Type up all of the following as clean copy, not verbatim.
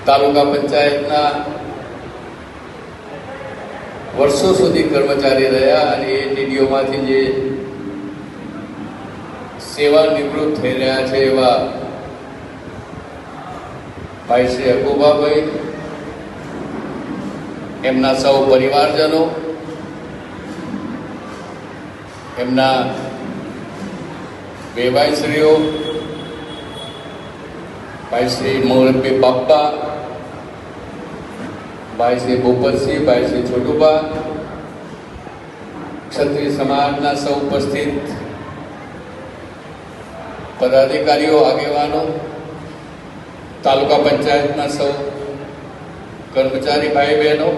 તાલુકા પંચાયતના વર્ષો સુધી કર્મચારી રહ્યા અને એ ટીડીઓમાંથી જે સેવા નિવૃત્ત થઈ રહ્યા છે એવા ભાઈ શ્રી અકુબાભાઈ, એમના સૌ પરિવારજનો, એમના બે ભાઈશ્રીઓ, ભાઈ શ્રી મોરબી બાપ્પા, ભાઈ શ્રી ભૂપતસિંહ, ભાઈ શ્રી છોટુબા, ક્ષત્રિય સમાજના સૌ ઉપસ્થિત પદાધિકારીઓ, આગેવાનો, તાલુકા પંચાયતના સૌ કર્મચારી ભાઈ બહેનો,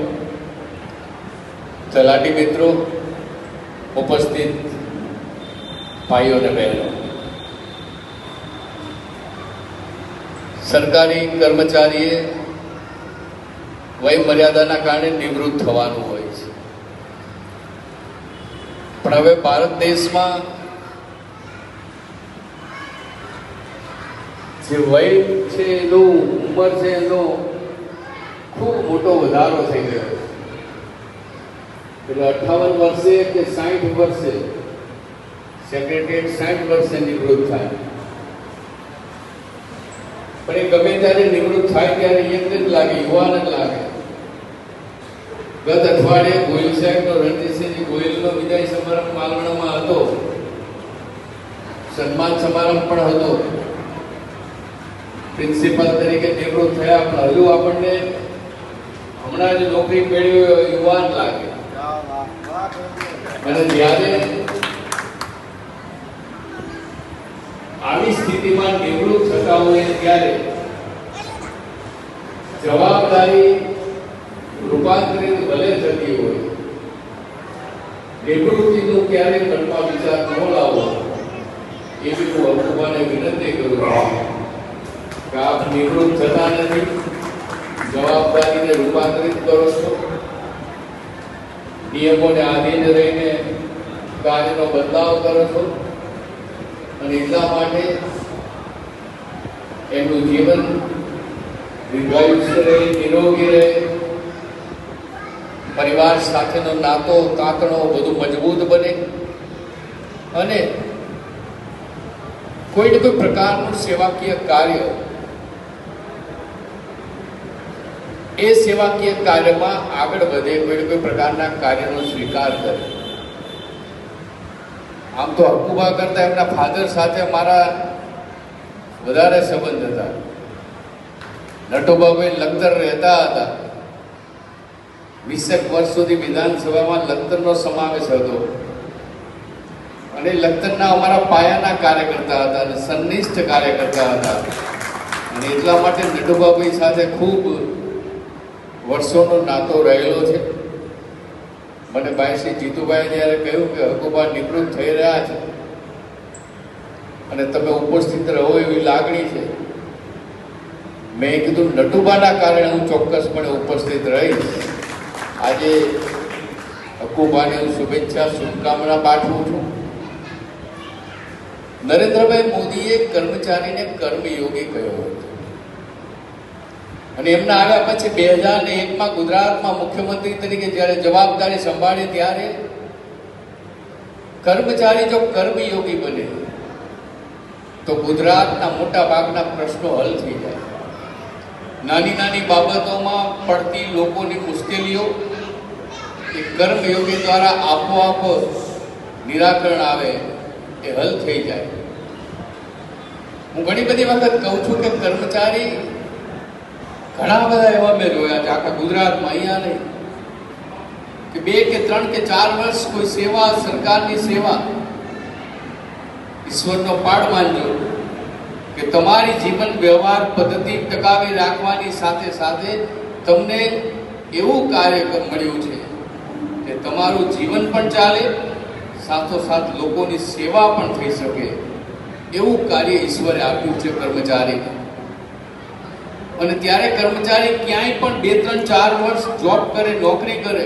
તલાટી મિત્રો, ઉપસ્થિત ભાઈઓ અને બહેનો, સરકારી કર્મચારીએ વય મર્યાદાના કારણે નિવૃત્ત થવાનું હોય છે, પણ હવે ભારત દેશમાં જે વય છે એનો, ઉંમર છે એનો ખૂબ મોટો વધારો થઈ ગયો છે. એટલે 58 વર્ષે કે 60 વર્ષે સેક્રેટરીએટ 60 વર્ષે નિવૃત્ત થાય, પણ એ ગમે ત્યારે નિવૃત્ત થાય ત્યારે યંગ જ લાગે, યુવાન જ લાગે. ગત અઠવાડિયે ગોયલ સાહેબનો, રણજીતસિંહજી ગોયલનો વિદાય સમારંભ માલવણમાં હતો, સન્માન સમારંભ પણ હતો. પ્રિન્સિપાલ તરીકે નિવૃત્ત થયા, પણ હજુ આપણને હમણાં જ નોકરી મેળવી યુવાન લાગે. અને જ્યારે આવી સ્થિતિમાં નિવૃત્ત થતા હોય ત્યારે જવાબદારી રૂપાંતરિત ભલે થતી હોય, નિવૃત્તિનું ક્યારેય મનમાં વિચાર ન લાવો એવી હું અકુબાને વિનંતી કરું છું કે આપ નિવૃત્ત થતા નથી, જવાબદારીને રૂપાંતરિત કરો છો, નિયમોને આધીન રહીને કાર્યનો બદલાવ કરો છો, અને એટલા માટે એમનું જીવન દીર્ઘાયુષ્ય રહે, નિરોગી રહે, પરિવાર સાથેનો નાતો તાંતણો બધું મજબૂત બને અને કોઈ ને કોઈ પ્રકારનું સેવાકીય કાર્ય એ સેવાકીય કાર્યમાં આગળ વધે, કોઈ ને કોઈ પ્રકારના કાર્યનો સ્વીકાર કરે. આમ તો અકુબા કરતા એમના ફાધર સાથે મારા વધારે સંબંધ હતા. નટુબાભાઈ લખતર રહેતા હતા, 20 વર્ષ સુધી વિધાનસભામાં લખતરનો સમાવેશ હતો અને લખતરના અમારા પાયાના કાર્યકર્તા હતા અને સન્નિષ્ઠ કાર્યકર્તા હતા. અને એટલા માટે નટુબાભાઈ સાથે ખૂબ વર્ષોનો નાતો રહેલો છે. મને ભાઈ શ્રી જીતુભાઈ જ્યારે કહ્યું કે અકુબા નિવૃત્ત થઈ રહ્યા છે અને તમે ઉપસ્થિત રહો એવી લાગણી છે, મેં કીધું નટુબાના કારણે હું ચોક્કસપણે ઉપસ્થિત રહીશ. આજે અકુબાને હું શુભેચ્છા શુભકામના પાઠવું છું. નરેન્દ્રભાઈ મોદીએ કર્મચારીને કર્મયોગી કહ્યો હતો અને એમના આવ્યા પછી 2001માં ગુજરાતમાં મુખ્યમંત્રી તરીકે જ્યારે જવાબદારી સંભાળી ત્યારે કર્મચારી જો કર્મયોગી બને તો ગુજરાતના મોટા ભાગના પ્રશ્નો હલ થઈ જાય. નાની નાની બાબતોમાં પડતી લોકોની મુશ્કેલીઓ એ કર્મયોગી દ્વારા આપોઆપ નિરાકરણ આવે, એ હલ થઈ જાય. હું ઘણી બધી વખત કહું છું કે કર્મચારી ઘણા બધા એવા મેં જોયા છે આખા ગુજરાતમાં, અહીંયા નહીં, કે 2 કે 3 કે 4 વર્ષ કોઈ સેવા, સરકારની સેવા, ઈશ્વરનો પાડ માનજો કે તમારી જીવન વ્યવહાર પદ્ધતિ ટકાવી રાખવાની સાથે સાથે તમને એવું કાર્ય મળ્યું છે કે તમારું જીવન પણ ચાલે, સાથોસાથ લોકોની સેવા પણ થઈ શકે, એવું કાર્ય ઈશ્વરે આપ્યું છે કર્મચારીને. અને ત્યારે કર્મચારી ક્યાંય પણ 2, 3, 4 વર્ષ જોબ કરે, નોકરી કરે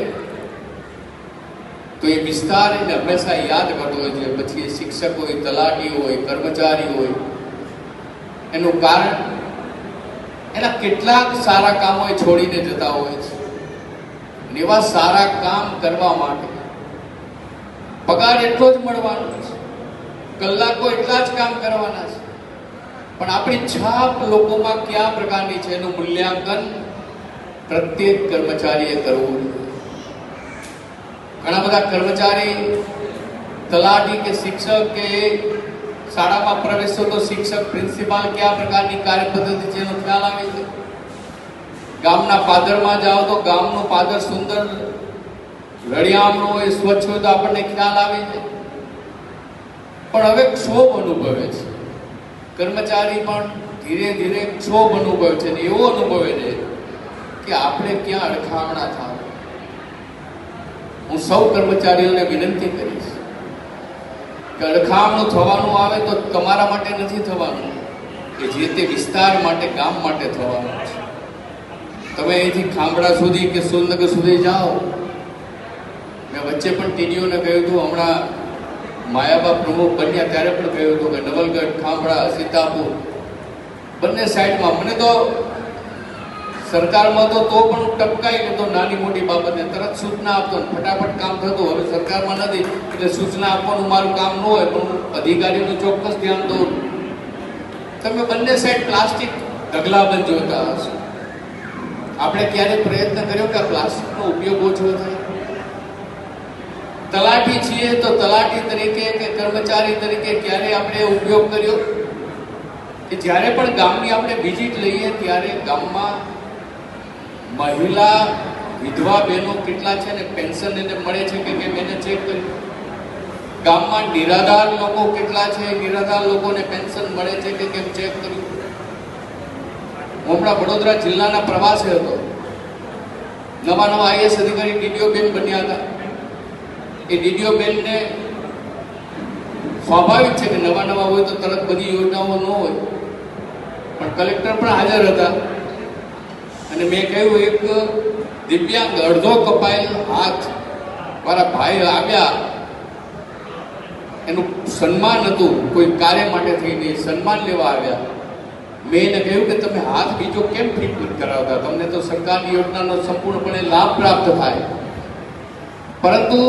તો એ વિસ્તાર એને હંમેશા યાદ કરતો હોય છે. પછી એ શિક્ષક હોય, તલાટી હોય, કર્મચારી હોય, એનું કારણ એના કેટલાક સારા કામો એ છોડીને જતા હોય છે. અને એવા સારા કામ કરવા માટે પગાર એટલો જ મળવાનો છે, કલાકો એટલા જ કામ કરવાના છે, પણ આપણી છાપ લોકોમાં કયા પ્રકારની છે એનું મૂલ્યાંકન પ્રત્યેક કર્મચારીએ કરવું જોઈએ. ઘણા બધા કર્મચારી તલાટી કે શિક્ષક કે શાળામાં પ્રવેશો તો શિક્ષક પ્રિન્સિપાલ કયા પ્રકારની કાર્ય પદ્ધતિ છે એનો ખ્યાલ આવે છે. ગામના પાદરમાં જાઓ તો ગામનું પાદર સુંદર રળિયામણું હોય, સ્વચ્છ હોય તો આપણને ખ્યાલ આવે છે. પણ હવે ક્ષોભ અનુભવે છે કર્મચારી, પણ ધીરે ધીરે ક્ષોભ અનુભવે છે ને એવો અનુભવે છે કે આપણે ક્યાં અડખામણા થાવ. હું સૌ કર્મચારીઓને વિનંતી કરીશ કે અડખામણું થવાનું આવે તો તમારા માટે નથી થવાનું, કે જે તે વિસ્તાર માટે, ગામ માટે થવાનું છે. તમે અહીંથી ખાંભડા સુધી કે સુરનગર સુધી જાઓ. મેં વચ્ચે પણ ટીડીઓને કહ્યું હતું, હમણાં માયાબા પ્રમુખ બન્યા ત્યારે પણ કહ્યું હતું કે નવલગઢ, ખાંભડા, સીતાપુર બંને સાઈડમાં મને તો સરકારમાં તો પણ ટપકાઈ ગયો, નાની મોટી બાબતને તરત સૂચના આપતો, ફટાફટ કામ થતું. હવે સરકારમાં નથી એટલે સૂચના આપવાનું મારું કામ ન હોય, પણ અધિકારીનું ચોક્કસ ધ્યાન દઉં. તમે બંને સાઈડ પ્લાસ્ટિક ઢગલાબંધ જોતા હશો. આપણે ક્યારે પ્રયત્ન કર્યો કે આ પ્લાસ્ટિકનો ઉપયોગ ઓછો થાય? તલાટી છીએ તો તલાટી તરીકે કે કર્મચારી તરીકે ક્યારે આપણે ઉપયોગ કર્યો કે જ્યારે પણ ગામની આપણે વિઝિટ લઈએ ત્યારે ગામમાં મહિલા વિધવા બહેનો કેટલા છે ને પેન્શન એને મળે છે કે કેમ એને ચેક કર્યું? ગામમાં નિરાધાર લોકો કેટલા છે, નિરાધાર લોકોને પેન્શન મળે છે કે કેમ ચેક કર્યું? હું હમણાં વડોદરા જિલ્લાના પ્રવાસે હતો. નવા આઈએસ અધિકારી ડીડીઓ બેન બન્યા હતા. એ ડીડીઓ બેનને સ્વાભાવિક છે કે નવા હોય તો તરત બધી યોજનાઓ ન હોય, પણ કલેક્ટર પણ હાજર હતા. અને મેં કહ્યું, એક દિવ્યાંગ અડધો કપાયેલ હાથ વાળા ભાઈ આવ્યા, એનું સન્માન હતું, કોઈ કાર્ય માટે થઈને સન્માન લેવા આવ્યા. મેં એને કહ્યું કે તમે હાથ બીજો કેમ ફિટ કરાવતા? તમને તો સરકારની યોજનાનો સંપૂર્ણપણે લાભ પ્રાપ્ત થાય. પરંતુ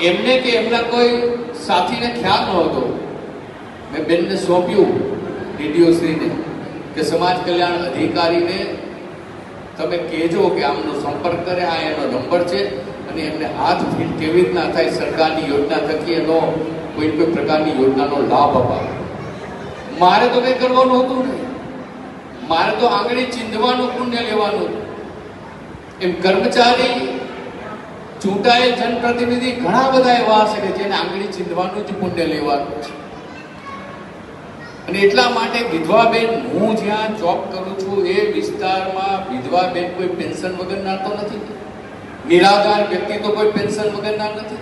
એમને કે એમના કોઈ સાથીને ખ્યાલ નહોતો. મેં બેનને સોંપ્યું ડીડીઓ શ્રીને કે સમાજ કલ્યાણ અધિકારીને તમે કહેજો કે આમનો સંપર્ક કરે, આ એનો નંબર છે, અને એમને હાથ ફીટ કેવી રીતના થાય સરકારની યોજના થકી એનો કોઈ પ્રકારની યોજનાનો લાભ અપાવે. મારે તો કંઈ કરવાનું હતું નહીં, મારે તો આંગળી ચીંધવાનું, પુણ્ય લેવાનું. એમ કર્મચારી, ચૂંટાયેલ જનપ્રતિનિધિ ઘણા બધા એવા હશે કે જેને આંગળી ચીંધવાનું જ પુણ્ય લેવાનું છે. અને એટલા માટે વિધવા બેન, હું જ્યાં જોબ કરું છું એ વિસ્તારમાં વિધવા બેન કોઈ પેન્શન વગરના તો નથી, નિરાધાર વ્યક્તિ તો કોઈ પેન્શન વગરના નથી,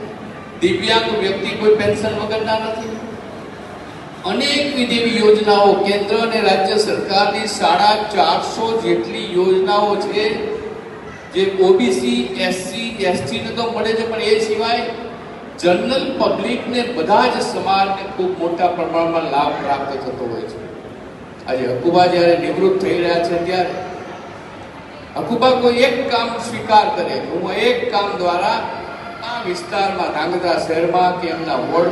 દિવ્યાંગ વ્યક્તિ કોઈ પેન્શન વગરના નથી. અનેકવિધ એવી યોજનાઓ કેન્દ્ર અને રાજ્ય સરકારની 450 જેટલી યોજનાઓ છે જે ઓબીસી, એસસી, એસટી ને તો મળે છે, પણ એ સિવાય જનરલ પબ્લિકને, બધા જ સમાજને ખૂબ મોટા પ્રમાણમાં લાભ પ્રાપ્ત થતો હોય છે. આજે હકુબા જ્યારે નિવૃત્ત થઈ રહ્યા છે ત્યારે હકુબા કોઈ એક કામ સ્વીકાર કરે, હું એક કામ દ્વારા આ વિસ્તારમાં, ધાંગધ્રા શહેરમાં કે એમના વોર્ડ